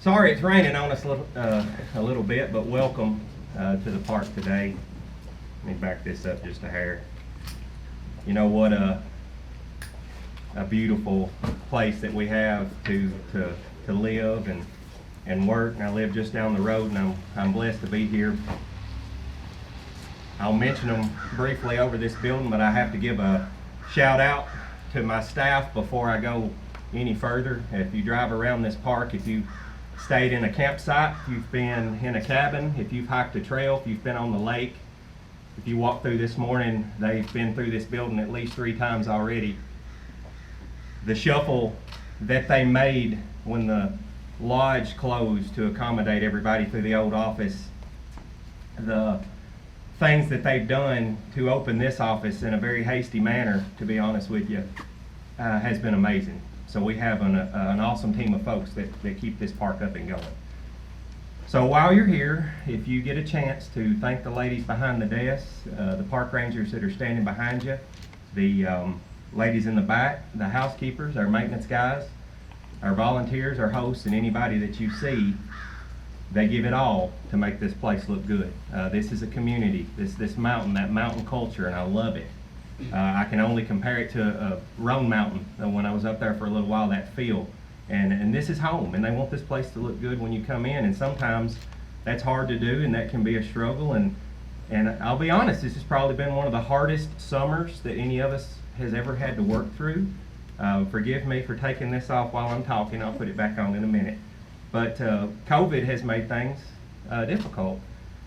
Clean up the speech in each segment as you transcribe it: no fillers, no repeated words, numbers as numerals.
Sorry it's raining on us a little bit, but welcome to the park today. Let me back this up just a hair. You know what a beautiful place that we have to live and work. And I live just down the road, and I'm blessed to be here. I'll mention them briefly over this building, but I have to give a shout out to my staff before I go any further. If you drive around this park, if you stayed in a campsite, if you've been in a cabin, if you've hiked a trail, if you've been on the lake, if you walked through this morning, they've been through this building at least 3 times already. The shuffle that they made when the lodge closed to accommodate everybody through the old office, the things that they've done to open this office in a very hasty manner, to be honest with you, has been amazing. So we have an awesome team of folks that keep this park up and going. So while you're here, if you get a chance to thank the ladies behind the desk, the park rangers that are standing behind you, the ladies in the back, the housekeepers, our maintenance guys, our volunteers, our hosts, and anybody that you see, they give it all to make this place look good. This is a community, this mountain, that mountain culture, and I love it. I can only compare it to Roan Mountain when I was up there for a little while, that feel. And this is home, and they want this place to look good when you come in, and sometimes that's hard to do, and that can be a struggle. And I'll be honest, this has probably been one of the hardest summers that any of us has ever had to work through. Forgive me for taking this off while I'm talking. I'll put it back on in a minute. But COVID has made things difficult.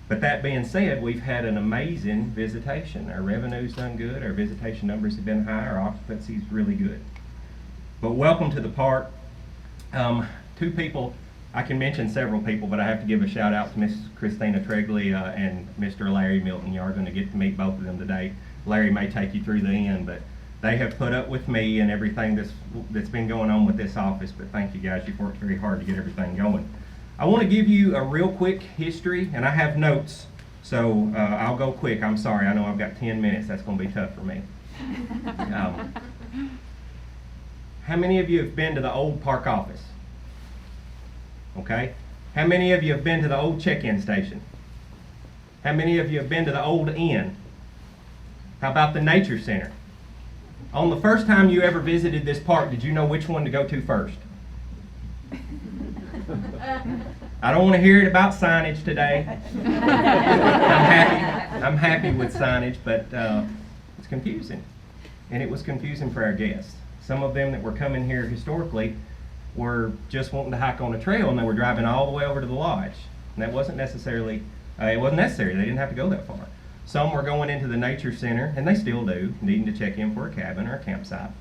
But that being said, we've had an amazing visitation. Our revenue's done good, our visitation numbers have been high, our occupancy's really good. But welcome to the park. 2 people, I can mention several people, but I have to give a shout out to Miss Christina Tregley and Mr. Larry Milton. You are going to get to meet both of them today. Larry may take you through the end, but they have put up with me and everything that's been going on with this office. But thank you guys, you've worked very hard to get everything going. I want to give you a real quick history, and I have notes, so I'll go quick. I'm sorry, I know I've got 10 minutes. That's going to be tough for me. How many of you have been to the old park office? Okay. How many of you have been to the old check-in station? How many of you have been to the old inn? How about the nature center? On the first time you ever visited this park, did you know which one to go to first? I don't want to hear it about signage today. I'm happy with signage, but it's confusing. And it was confusing for our guests. Some of them that were coming here historically were just wanting to hike on a trail, and they were driving all the way over to the lodge. And that wasn't necessarily, it wasn't necessary. They didn't have to go that far. Some were going into the nature center, and they still do, needing to check in for a cabin or a campsite.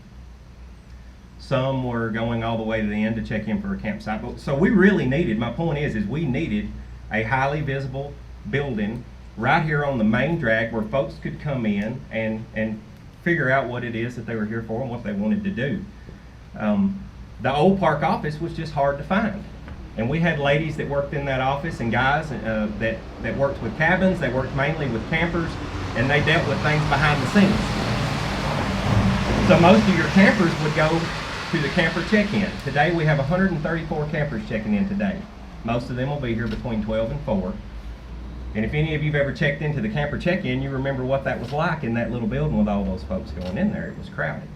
Some were going all the way to the end to check in for a campsite. But, so we really needed, my point is we needed a highly visible building right here on the main drag where folks could come in and figure out what it is that they were here for and what they wanted to do. The old park office was just hard to find. And we had ladies that worked in that office and guys that worked with cabins, they worked mainly with campers, and they dealt with things behind the scenes. So most of your campers would go to the camper check-in. Today we have 134 campers checking in today. Most of them will be here between 12 and 4. And if any of you have ever checked into the camper check-in, you remember what that was like in that little building with all those folks going in there. It was crowded.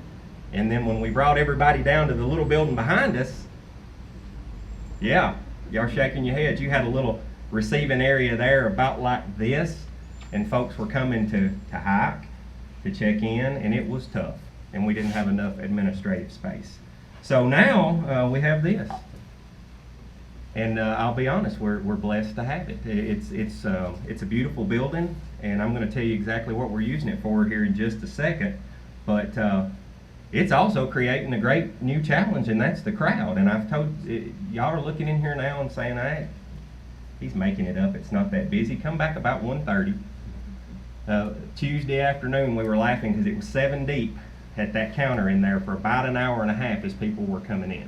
And then when we brought everybody down to the little building behind us, yeah, y'all shaking your heads. You had a little receiving area there about like this, and folks were coming to hike, to check in, and it was tough. And we didn't have enough administrative space. So now we have this. And I'll be honest, we're blessed to have it. It's a beautiful building, and I'm going to tell you exactly what we're using it for here in just a second. But it's also creating a great new challenge, and that's the crowd. And I've told y'all are looking in here now and saying, "Hey, he's making it up. It's not that busy." Come back about 1:30. Tuesday afternoon, we were laughing because it was 7 deep at that counter in there for about an hour and a half as people were coming in.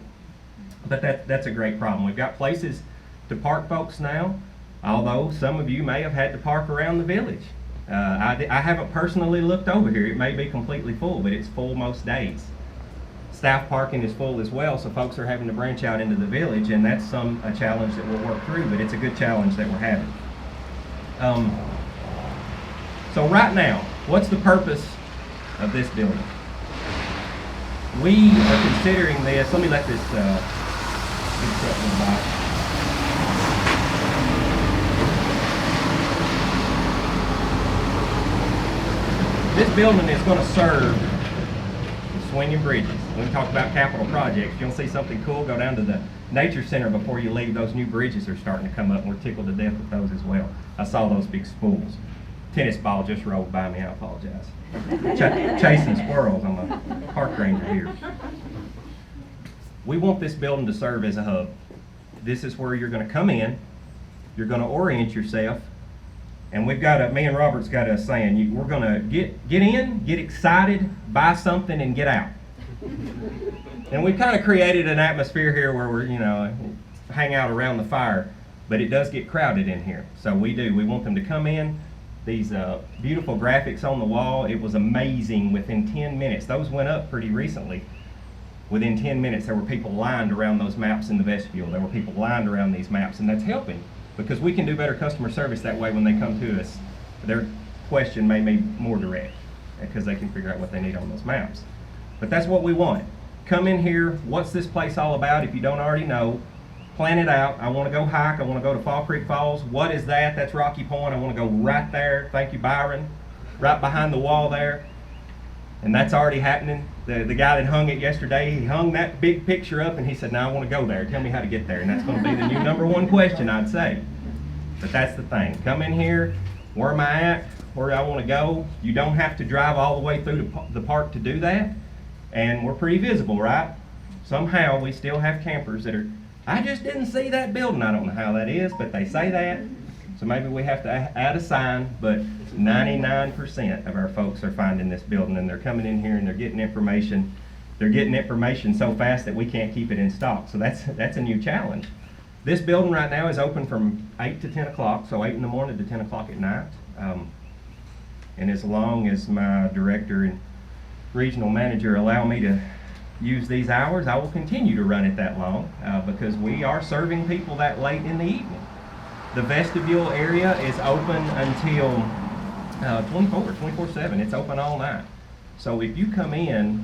But that's a great problem. We've got places to park folks now, although some of you may have had to park around the village. I haven't personally looked over here. It may be completely full, but it's full most days. Staff parking is full as well, so folks are having to branch out into the village, and that's a challenge that we'll work through, but it's a good challenge that we're having. So right now, what's the purpose of this building? We are considering this. Let me let this big truck go by. This building is going to serve the swinging bridges. When we talk about capital projects, if you want to see something cool, go down to the Nature Center before you leave. Those new bridges are starting to come up, and we're tickled to death with those as well. I saw those big spools. Tennis ball just rolled by me, I apologize. Chasing squirrels, I'm a park ranger here. We want this building to serve as a hub. This is where you're going to come in, you're going to orient yourself, and me and Robert's got a saying, we're going to get in, get excited, buy something, and get out. And we've kind of created an atmosphere here where we're, hang out around the fire, but it does get crowded in here. So we want them to come in. These beautiful graphics on the wall, it was amazing within 10 minutes. Those went up pretty recently. Within 10 minutes, there were people lined around those maps in the vestibule. There were people lined around these maps, and that's helping because we can do better customer service that way when they come to us. Their question may be more direct because they can figure out what they need on those maps. But that's what we want. Come in here, what's this place all about? If you don't already know, plan it out. I want to go hike. I want to go to Fall Creek Falls. What is that? That's Rocky Point. I want to go right there. Thank you, Byron. Right behind the wall there. And that's already happening. The guy that hung it yesterday, he hung that big picture up and he said, now I want to go there. Tell me how to get there. And that's going to be the new #1 question, I'd say. But that's the thing. Come in here. Where am I at? Where I want to go. You don't have to drive all the way through the park to do that. And we're pretty visible, right? Somehow we still have campers that are, I just didn't see that building. I don't know how that is, but they say that. So maybe we have to add a sign, but 99% of our folks are finding this building and they're coming in here and they're getting information. They're getting information so fast that we can't keep it in stock. So that's a new challenge. This building right now is open from 8 to 10 o'clock, so 8 in the morning to 10 o'clock at night. And as long as my director and regional manager allow me to use these hours, I will continue to run it that long because we are serving people that late in the evening. The vestibule area is open until 24/7. It's open all night. So if you come in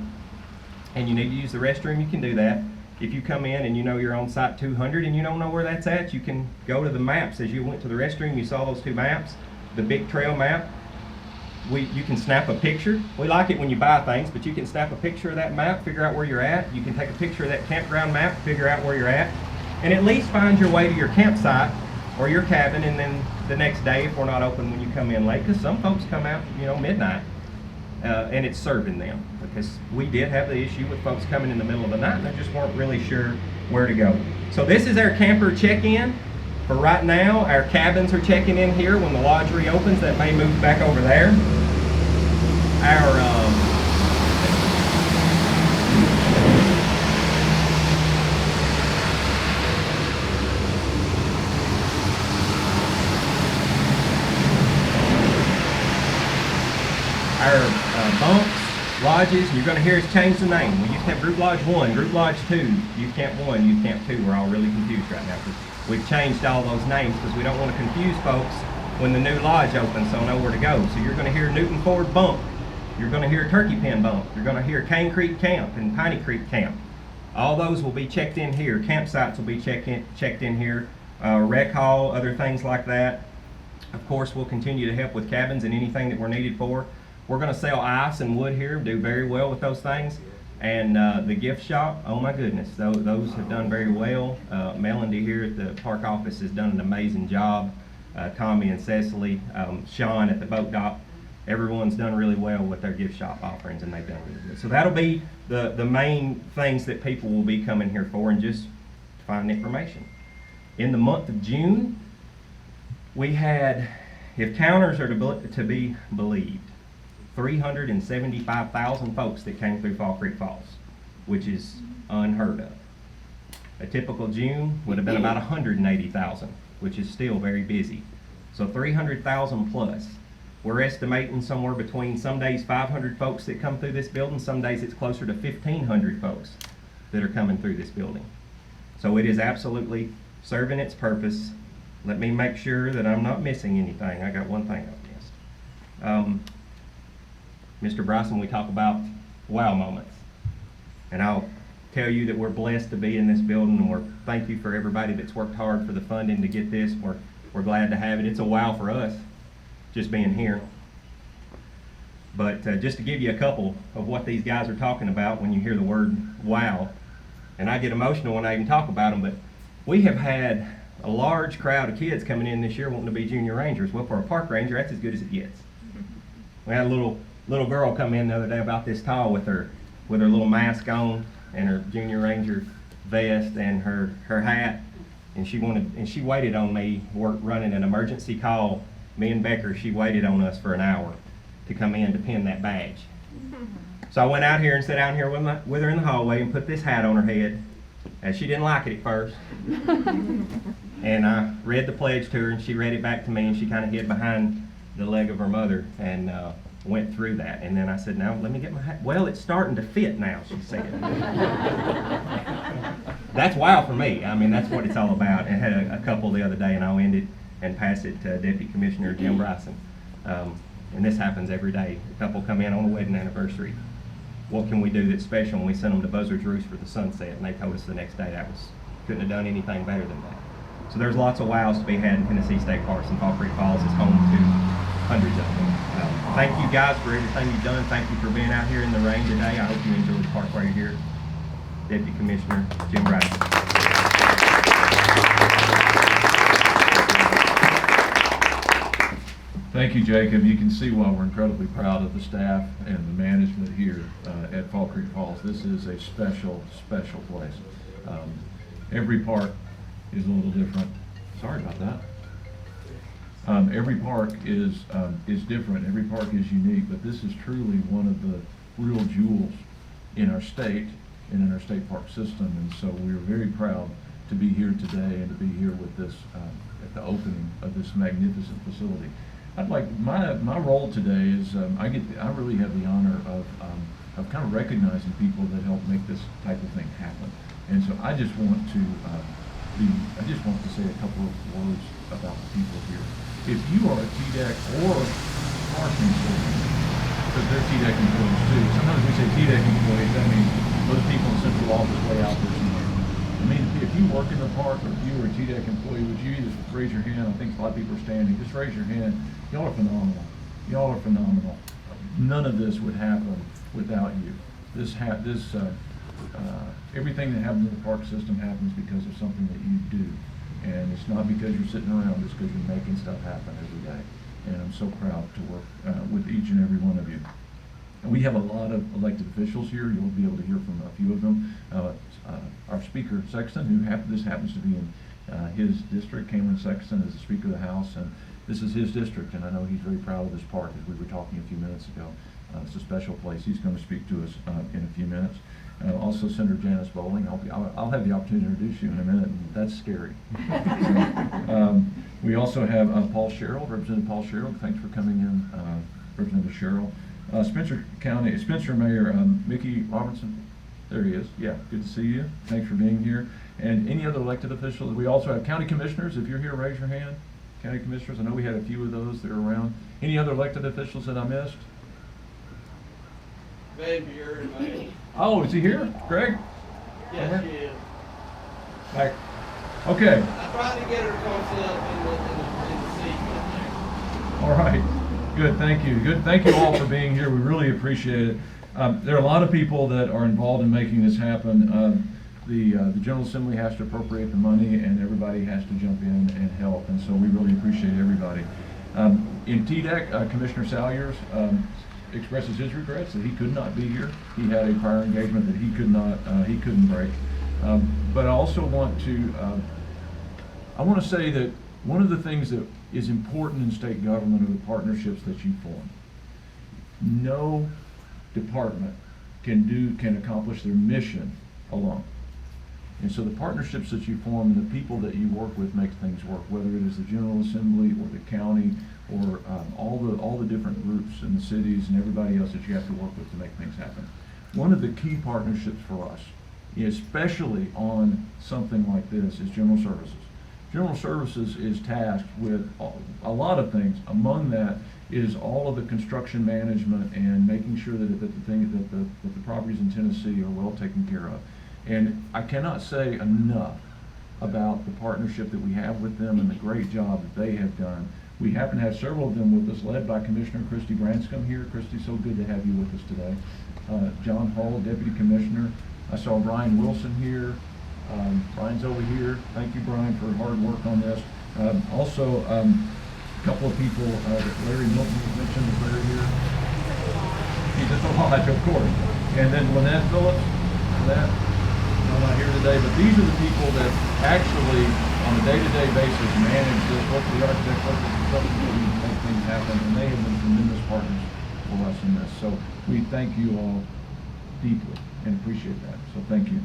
and you need to use the restroom, you can do that. If you come in and you know you're on site 200 and you don't know where that's at, you can go to the maps. As you went to the restroom, you saw those two maps, the big trail map. You can snap a picture. We like it when you buy things, but you can snap a picture of that map, figure out where you're at. You can take a picture of that campground map, figure out where you're at, and at least find your way to your campsite or your cabin, and then the next day, if we're not open when you come in late, because some folks come out, midnight, and it's serving them. Because we did have the issue with folks coming in the middle of the night, and they just weren't really sure where to go. So this is our camper check-in. For right now, our cabins are checking in here. When the lodge reopens, that may move back over there. Our bunks, lodges, you're going to hear us change the name. We used to have Group Lodge 1, Group Lodge 2, Youth Camp 1, Youth Camp 2. We're all really confused right now because we've changed all those names because we don't want to confuse folks when the new lodge opens, so know where to go. So you're going to hear Newton Ford Bunk. You're going to hear Turkey Pen Bunk. You're going to hear Cane Creek Camp and Piney Creek Camp. All those will be checked in here. Campsites will be checked in here. Rec hall, other things like that. Of course, we'll continue to help with cabins and anything that we're needed for. We're going to sell ice and wood here, do very well with those things. And the gift shop, oh my goodness, those have done very well. Melanie here at the park office has done an amazing job. Tommy and Cecily, Sean at the boat dock, everyone's done really well with their gift shop offerings, and they've done really good. So that'll be the main things that people will be coming here for, and just find information. In the month of June, we had, if counters are to be believed, 375,000 folks that came through Fall Creek Falls, which is unheard of. A typical June would have been about 180,000, which is still very busy. So 300,000 plus. We're estimating somewhere between some days 500 folks that come through this building, some days it's closer to 1,500 folks that are coming through this building. So it is absolutely serving its purpose. Let me make sure that I'm not missing anything. I got one thing I've missed. Mr. Bryson, we talk about wow moments. And I'll tell you that we're blessed to be in this building, and thank you for everybody that's worked hard for the funding to get this. We're glad to have it. It's a wow for us, just being here. But just to give you a couple of what these guys are talking about when you hear the word wow, and I get emotional when I even talk about them, but we have had a large crowd of kids coming in this year wanting to be junior rangers. Well, for a park ranger, that's as good as it gets. We had a little girl come in the other day about this tall with her little mask on and her junior ranger vest and her hat, and she waited on me running an emergency call. Me and Becker, she waited on us for an hour to come in to pin that badge. So I went out here and sat down here with her in the hallway and put this hat on her head, as she didn't like it at first. And I read the pledge to her, and she read it back to me, and she kind of hid behind the leg of her mother and went through that. And then I said, now let me get my hat. Well, it's starting to fit now, she said. That's wow for me. I mean, that's what it's all about. I had a couple the other day, and I'll end it and pass it to Deputy Commissioner Jim Bryson. And this happens every day. A couple come in on a wedding anniversary. What can we do that's special? And we sent them to Buzzard's Roost for the sunset, and they told us the next day couldn't have done anything better than that. So there's lots of wows to be had in Tennessee State Parks, and Fall Creek Falls is home to hundreds of them. Thank you guys for everything you've done. Thank you for being out here in the rain today. I hope you enjoyed the park while you're here. Deputy Commissioner Jim Bryson. Thank you, Jacob. You can see why we're incredibly proud of the staff and the management here at Fall Creek Falls. This is a special, special place. Every park is a little different. Sorry about that. Every park is different. Every park is unique, but this is truly one of the real jewels in our state and in our state park system. And so we're very proud to be here today and to be here with this at the opening of this magnificent facility. I'd like my role today is I really have the honor of kind of recognizing people that help make this type of thing happen. And so I just want to say a couple of words about the people here. If you are a TDEC or park employee, because they're TDEC employees too. Sometimes we say TDEC employees, that means those people in central office way out there somewhere. I mean, if you work in the park or if you were a TDEC employee, would you just raise your hand? I think a lot of people are standing. Just raise your hand. Y'all are phenomenal. Y'all are phenomenal. None of this would happen without you. Everything that happens in the park system happens because of something that you do. And it's not because you're sitting around, it's because you're making stuff happen every day. And I'm so proud to work with each and every one of you. And we have a lot of elected officials here. You'll be able to hear from a few of them. Our Speaker Sexton, this happens to be in his district. Cameron Sexton is the Speaker of the House, and this is his district, and I know he's very proud of this park, as we were talking a few minutes ago. It's a special place. He's going to speak to us in a few minutes. Also, Senator Janice Bowling. I'll have the opportunity to introduce you in a minute, and that's scary. We also have Paul Sherrill, Representative Paul Sherrill. Thanks for coming in, Representative Sherrill. Spencer Mayor Mickey Robertson. There he is. Yeah, good to see you. Thanks for being here. And any other elected officials. We also have county commissioners. If you're here, raise your hand. County commissioners. I know we had a few of those that are around. Any other elected officials that I missed? Babe here. Oh, is he here? Greg? Yes, she is. Back. Okay. I tried to get her to come sit up in the seat with All right. Good. Thank you. Good. Thank you all for being here. We really appreciate it. There are a lot of people that are involved in making this happen. The General Assembly has to appropriate the money, and everybody has to jump in and help. And so we really appreciate everybody. In TDEC, Commissioner Salyers expresses his regrets that he could not be here. He had a prior engagement that he couldn't break. But I also want to say that one of the things that is important in state government are the partnerships that you form. No department can accomplish their mission alone. And so the partnerships that you form and the people that you work with makes things work, whether it is the General Assembly or the county or all the different groups in the cities and everybody else that you have to work with to make things happen. One of the key partnerships for us, especially on something like this, is General Services. General Services is tasked with a lot of things. Among that is all of the construction management and making sure that the properties in Tennessee are well taken care of. And I cannot say enough about the partnership that we have with them and the great job that they have done. We happen to have several of them with us, led by Commissioner Christy Branscombe here. Christy, so good to have you with us today. John Hall, Deputy Commissioner. I saw Brian Wilson here. Brian's over here. Thank you, Brian, for hard work on this. Also, a couple of people that Larry Milton was mentioned. Is Larry here? He's at the lodge, of course. And then Lynette Phillips. Lynette, I'm not here today, but these are the people that actually, on a day-to-day basis, manage this, work with the architect, work with the consultants, make things happen, and they have been tremendous partners for us in this. So we thank you all deeply and appreciate that. So thank you.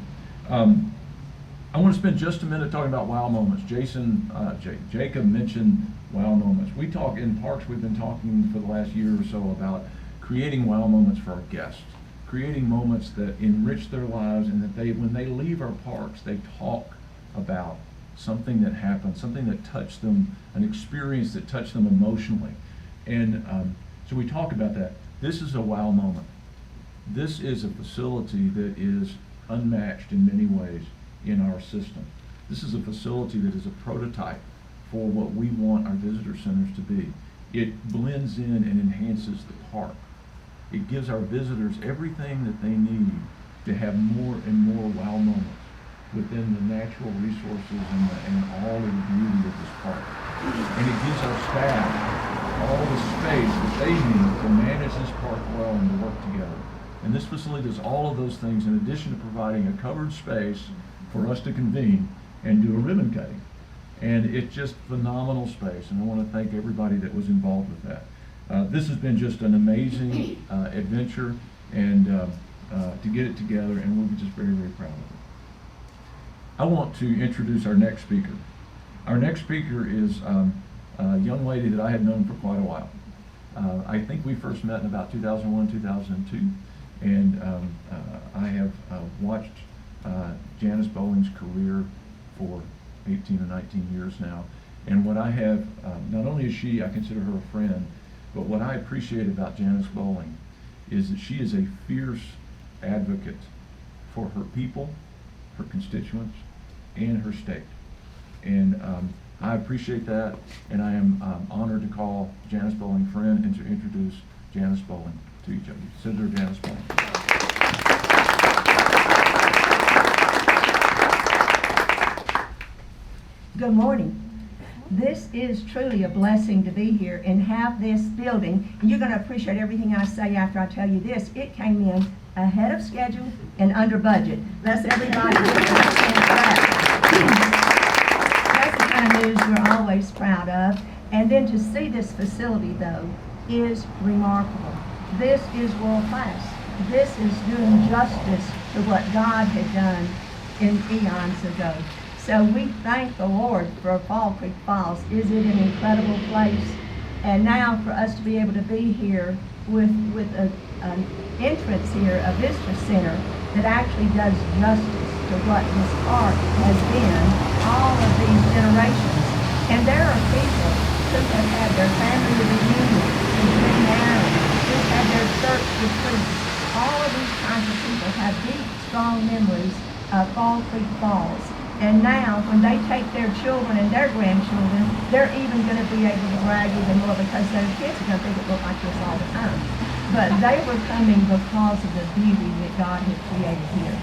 I want to spend just a minute talking about wow moments. Jacob mentioned wow moments. We talk in parks, we've been talking for the last year or so about creating wow moments for our guests, creating moments that enrich their lives and that when they leave our parks, they talk about something that happened, something that touched them, an experience that touched them emotionally. And so we talk about that. This is a wow moment. This is a facility that is unmatched in many ways in our system. This is a facility that is a prototype for what we want our visitor centers to be. It blends in and enhances the park. It gives our visitors everything that they need to have more and more wow moments within the natural resources and all of the beauty of this park. And it gives our staff all the space that they need to manage this park well and to work together. And this facility does all of those things in addition to providing a covered space for us to convene and do a ribbon cutting. And it's just phenomenal space, and I want to thank everybody that was involved with that. This has been just an amazing adventure, and to get it together, and we're just very, very proud of it. I want to introduce our next speaker. Our next speaker is a young lady that I had known for quite a while. I think we first met in about 2001, 2002, and I have watched Janice Bowling's career for 18 or 19 years now. And what I have, not only is she, I consider her a friend, but what I appreciate about Janice Bowling is that she is a fierce advocate for her people, her constituents, and her state. And I appreciate that, and I am honored to call Janice Bowling friend and to introduce Janice Bowling to each of you. Senator Janice Bowling. Good morning. This is truly a blessing to be here and have this building. And you're going to appreciate everything I say after I tell you this. It came in ahead of schedule and under budget. That's everybody. That's the kind of news we're always proud of. And then to see this facility, though, is remarkable. This is world class. This is doing justice to what God had done in eons ago. So we thank the Lord for Fall Creek Falls. Is it an incredible place? And now for us to be able to be here with an entrance here, a visitor center, that actually does justice to what this park has been all of these generations. And there are people who have had their family reunions, who've been married, who've had their church retreats. All of these kinds of people have deep, strong memories of Fall Creek Falls. And now, when they take their children and their grandchildren, they're even going to be able to brag even more because their kids are going to think it looked like this all the time. But they were coming because of the beauty that God had created here.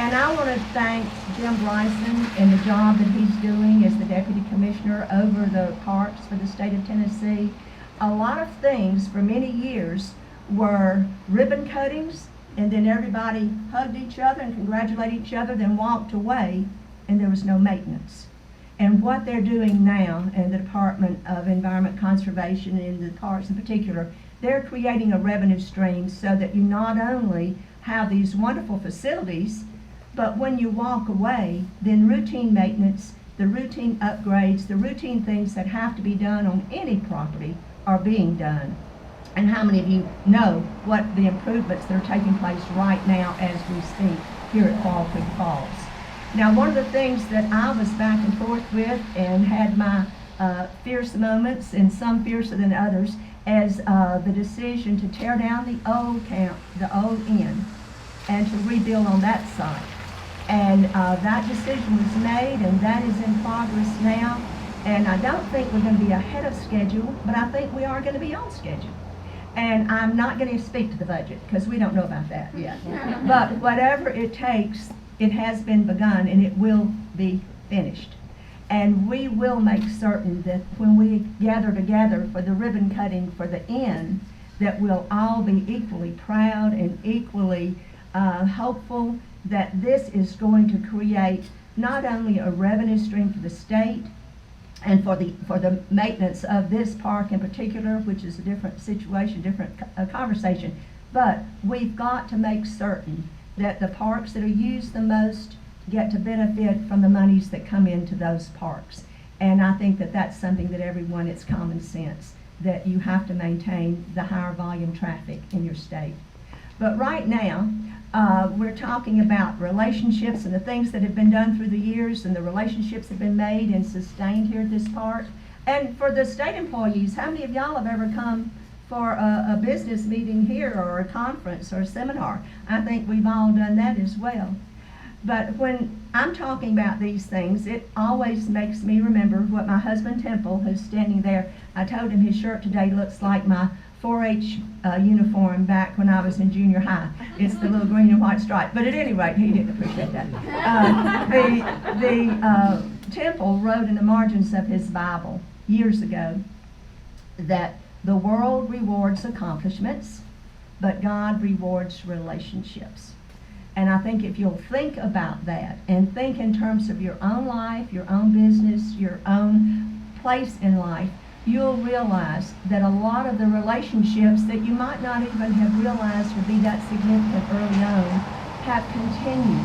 And I want to thank Jim Bryson and the job that he's doing as the Deputy Commissioner over the parks for the state of Tennessee. A lot of things for many years were ribbon cuttings, and then everybody hugged each other and congratulated each other, then walked away, and there was no maintenance. And what they're doing now in the Department of Environment Conservation and the parks in particular, they're creating a revenue stream so that you not only have these wonderful facilities, But when you walk away, then routine maintenance, the routine upgrades, the routine things that have to be done on any property are being done. And how many of you know what the improvements that are taking place right now as we speak here at Fall Creek Falls? Now, one of the things that I was back and forth with and had my fierce moments, and some fiercer than others, as the decision to tear down the old inn and to rebuild on that site. And that decision was made, and that is in progress now. And I don't think we're going to be ahead of schedule, but I think we are going to be on schedule. And I'm not going to speak to the budget, because we don't know about that yet. But whatever it takes, it has been begun, and it will be finished. And we will make certain that when we gather together for the ribbon cutting for the inn, that we'll all be equally proud and equally hopeful that this is going to create not only a revenue stream for the state and for the maintenance of this park in particular, which is a different situation, different conversation, but we've got to make certain that the parks that are used the most get to benefit from the monies that come into those parks. And I think that that's something that everyone, it's common sense, that you have to maintain the higher volume traffic in your state. But right now, we're talking about relationships and the things that have been done through the years, and the relationships that have been made and sustained here at this park. And for the state employees, how many of y'all have ever come for a business meeting here, or a conference or a seminar? I think we've all done that as well. But when I'm talking about these things, it always makes me remember what my husband Temple, who's standing there, I told him his shirt today looks like my 4-H uniform back when I was in junior high. It's the little green and white stripe. But at any rate, he didn't appreciate that. Temple wrote in the margins of his Bible years ago that the world rewards accomplishments, but God rewards relationships. And I think if you'll think about that and think in terms of your own life, your own business, your own place in life, you'll realize that a lot of the relationships that you might not even have realized would be that significant early on have continued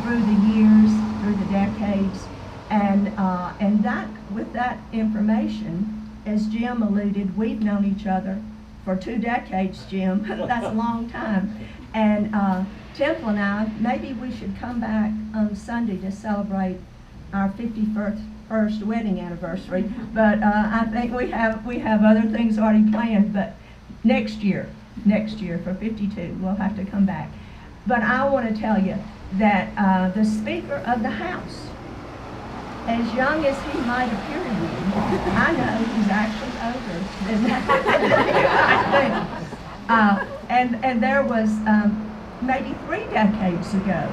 through the years, through the decades. And that, with that information, as Jim alluded, we've known each other for 2 decades, Jim. That's a long time. And Temple and I, maybe we should come back on Sunday to celebrate our 51st wedding anniversary. But I think we have other things already planned. But next year for 52, we'll have to come back. But I want to tell you that the Speaker of the House, as young as he might appear to you, I know he's actually older than that. I think. And there was maybe 3 decades ago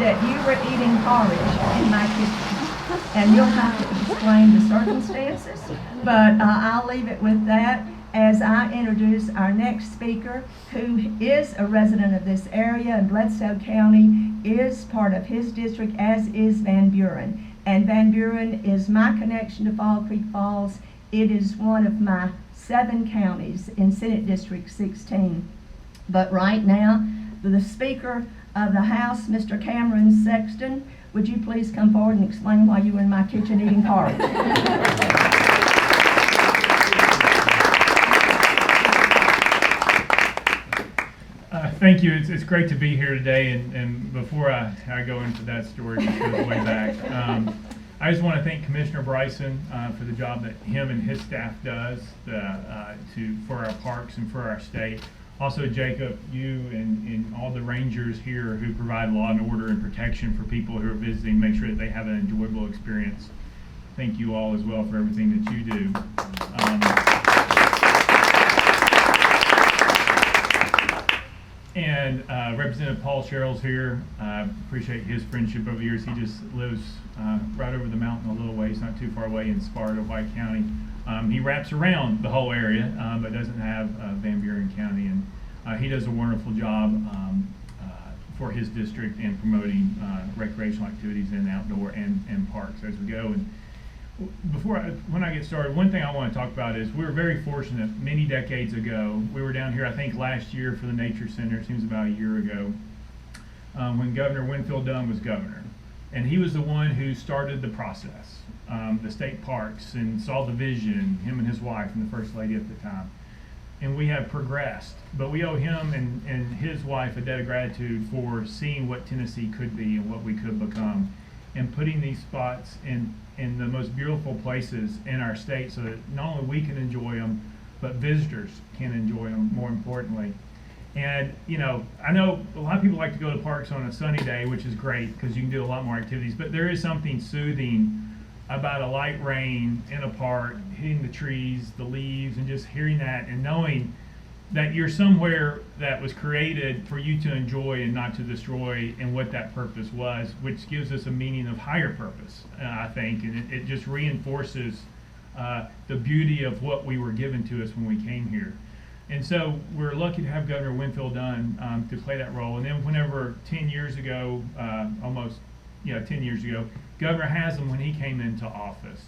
that you were eating porridge in my kitchen. And you'll have to explain the circumstances, but I'll leave it with that as I introduce our next speaker, who is a resident of this area, and Bledsoe County is part of his district, as is Van Buren. And Van Buren is my connection to Fall Creek Falls. It is one of my 7 counties in Senate District 16. But right now, the Speaker of the House, Mr. Cameron Sexton, would you please come forward and explain why you were in my kitchen eating porridge? Thank you. It's great to be here today. And before I go into that story, just goes way back, I just want to thank Commissioner Bryson for the job that him and his staff does for our parks and for our state. Also, Jacob, you and all the rangers here who provide law and order and protection for people who are visiting, make sure that they have an enjoyable experience. Thank you all as well for everything that you do. And Representative Paul Sherrill's here. I appreciate his friendship over the years. He just lives right over the mountain a little ways, not too far away in Sparta, White County. He wraps around the whole area, but doesn't have Van Buren County. And he does a wonderful job for his district in promoting recreational activities in outdoor and parks as we go. And when I get started, one thing I want to talk about is we were very fortunate many decades ago. We were down here, I think last year for the Nature Center, it seems about a year ago. when Governor Winfield Dunn was governor. And he was the one who started the process, the state parks, and saw the vision, him and his wife and the first lady at the time. And we have progressed, but we owe him and his wife a debt of gratitude for seeing what Tennessee could be and what we could become, and putting these spots in the most beautiful places in our state so that not only we can enjoy them, but visitors can enjoy them, more importantly. And, you know, I know a lot of people like to go to parks on a sunny day, which is great because you can do a lot more activities, but there is something soothing about a light rain in a park, hitting the trees, the leaves, and just hearing that and knowing that you're somewhere that was created for you to enjoy and not to destroy, and what that purpose was, which gives us a meaning of higher purpose, I think, and it just reinforces the beauty of what we were given to us when we came here. And so we're lucky to have Governor Winfield Dunn to play that role. And then whenever 10 years ago, 10 years ago, Governor Haslam, when he came into office,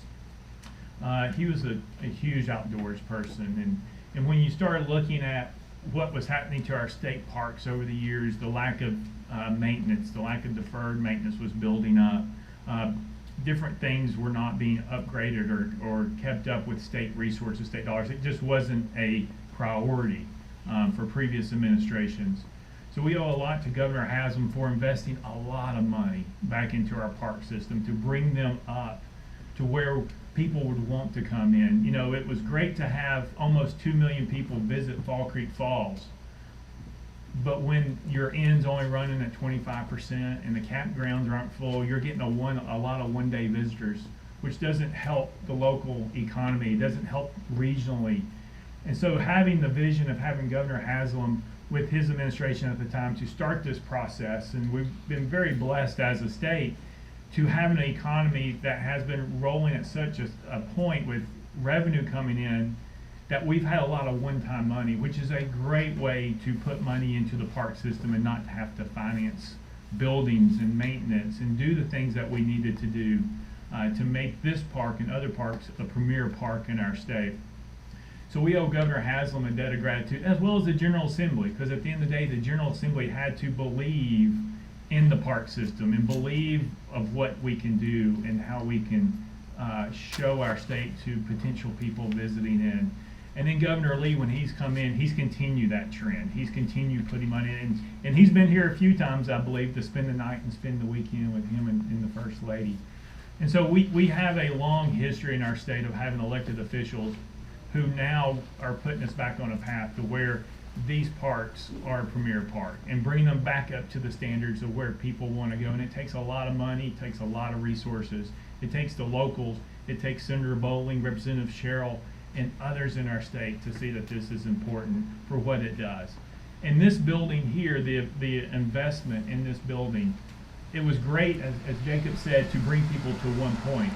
he was a huge outdoors person. And when you started looking at what was happening to our state parks over the years, the lack of maintenance, the lack of deferred maintenance was building up. Different things were not being upgraded or kept up with state resources, state dollars. It just wasn't a priority for previous administrations. So we owe a lot to Governor Haslam for investing a lot of money back into our park system to bring them up to where people would want to come in. You know, it was great to have almost 2 million people visit Fall Creek Falls, but when your end's only running at 25% and the campgrounds aren't full, you're getting a lot of one-day visitors, which doesn't help the local economy, doesn't help regionally. And so having the vision of having Governor Haslam with his administration at the time to start this process, and we've been very blessed as a state to have an economy that has been rolling at such a point with revenue coming in that we've had a lot of one-time money, which is a great way to put money into the park system and not have to finance buildings and maintenance and do the things that we needed to do to make this park and other parks a premier park in our state. So we owe Governor Haslam a debt of gratitude, as well as the General Assembly, because at the end of the day, the General Assembly had to believe in the park system and believe of what we can do and how we can show our state to potential people visiting in. And then Governor Lee, when he's come in, he's continued that trend. He's continued putting money in, and he's been here a few times, I believe, to spend the night and spend the weekend with him and the First Lady. And so we have a long history in our state of having elected officials who now are putting us back on a path to where these parks are a premier park and bring them back up to the standards of where people want to go. And it takes a lot of money, it takes a lot of resources. It takes the locals, it takes Senator Bowling, Representative Sherrill, and others in our state to see that this is important for what it does. And this building here, the investment in this building, it was great, as Jacob said, to bring people to one point.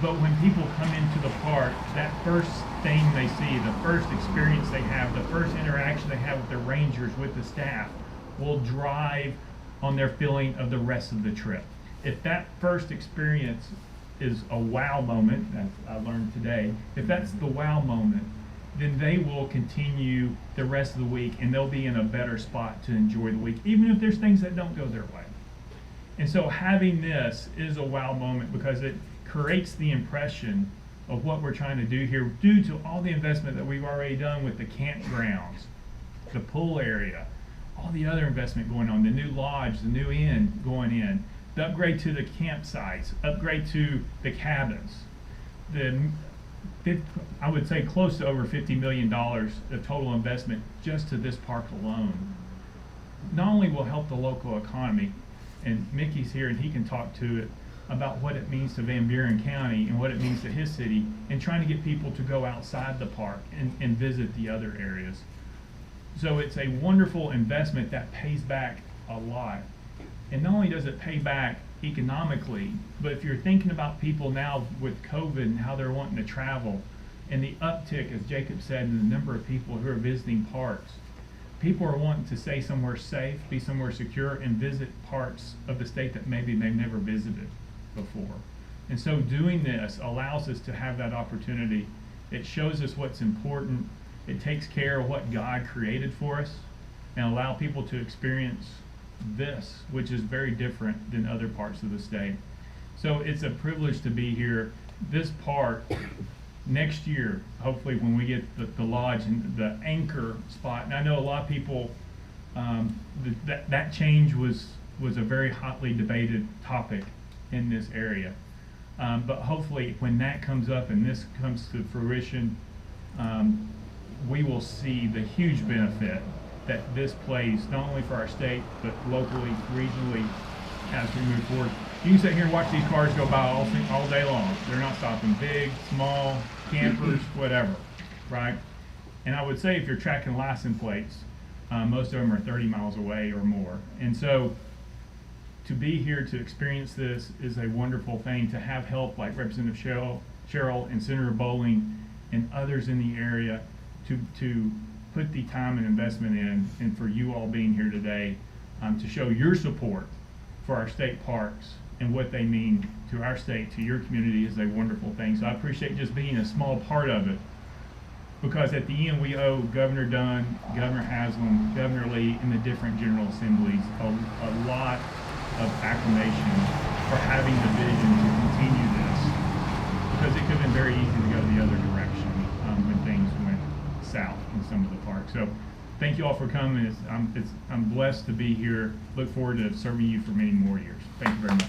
But when people come into the park, that first thing they see, the first experience they have, the first interaction they have with the rangers, with the staff, will drive on their feeling of the rest of the trip. If that first experience is a wow moment, as I learned today, if that's the wow moment, then they will continue the rest of the week and they'll be in a better spot to enjoy the week, even if there's things that don't go their way. And so having this is a wow moment because it creates the impression of what we're trying to do here due to all the investment that we've already done with the campgrounds, the pool area, all the other investment going on, the new lodge, the new inn going in, the upgrade to the campsites, upgrade to the cabins. I would say close to over $50 million of total investment just to this park alone. Not only will help the local economy, and Mickey's here and he can talk to it about what it means to Van Buren County and what it means to his city, and trying to get people to go outside the park and visit the other areas. So it's a wonderful investment that pays back a lot. And not only does it pay back economically, but if you're thinking about people now with COVID and how they're wanting to travel, and the uptick, as Jacob said, in the number of people who are visiting parks, people are wanting to stay somewhere safe, be somewhere secure, and visit parts of the state that maybe they've never visited before. And so doing this allows us to have that opportunity. It shows us what's important. It takes care of what God created for us and allow people to experience this, which is very different than other parts of the state. So it's a privilege to be here. This park, next year, hopefully when we get the lodge and the anchor spot, and I know a lot of people, that change was a very hotly debated topic in this area. But hopefully when that comes up and this comes to fruition, we will see the huge benefit that this plays not only for our state, but locally, regionally, as we move forward. You can sit here and watch these cars go by all day long. They're not stopping, big, small, campers, whatever, right? And I would say if you're tracking license plates, most of them are 30 miles away or more. And so to be here to experience this is a wonderful thing, to have help like Representative Cheryl and Senator Bowling and others in the area to put the time and investment in, and for you all being here today to show your support for our state parks and what they mean to our state, to your community, is a wonderful thing. So I appreciate just being a small part of it, because at the end we owe Governor Dunn, Governor Haslam, Governor Lee, and the different General Assemblies a lot of acclamation for having the vision to continue this, because it could have been very easy to go the other direction when things went south in some of the parks. So thank you all for coming. I'm blessed to be here. Look forward to serving you for many more years. Thank you very much.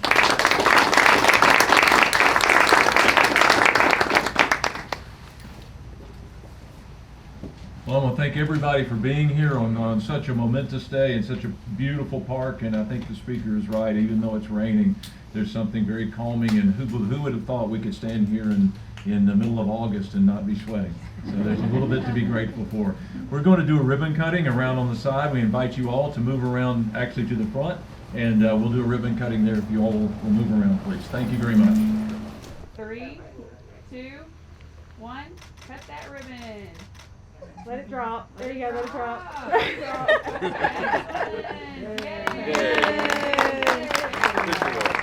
Well, I want to thank everybody for being here on such a momentous day and such a beautiful park. And I think the speaker is right. Even though it's raining, there's something very calming. And who would have thought we could stand here in the middle of August and not be sweating? So there's a little bit to be grateful for. We're going to do a ribbon cutting around on the side. We invite you all to move around actually to the front, and we'll do a ribbon cutting there if you all will move around, please. Thank you very much. 3, 2, 1, cut that ribbon. Let it drop. There you go, let it drop. Let it drop. Yay. Yay.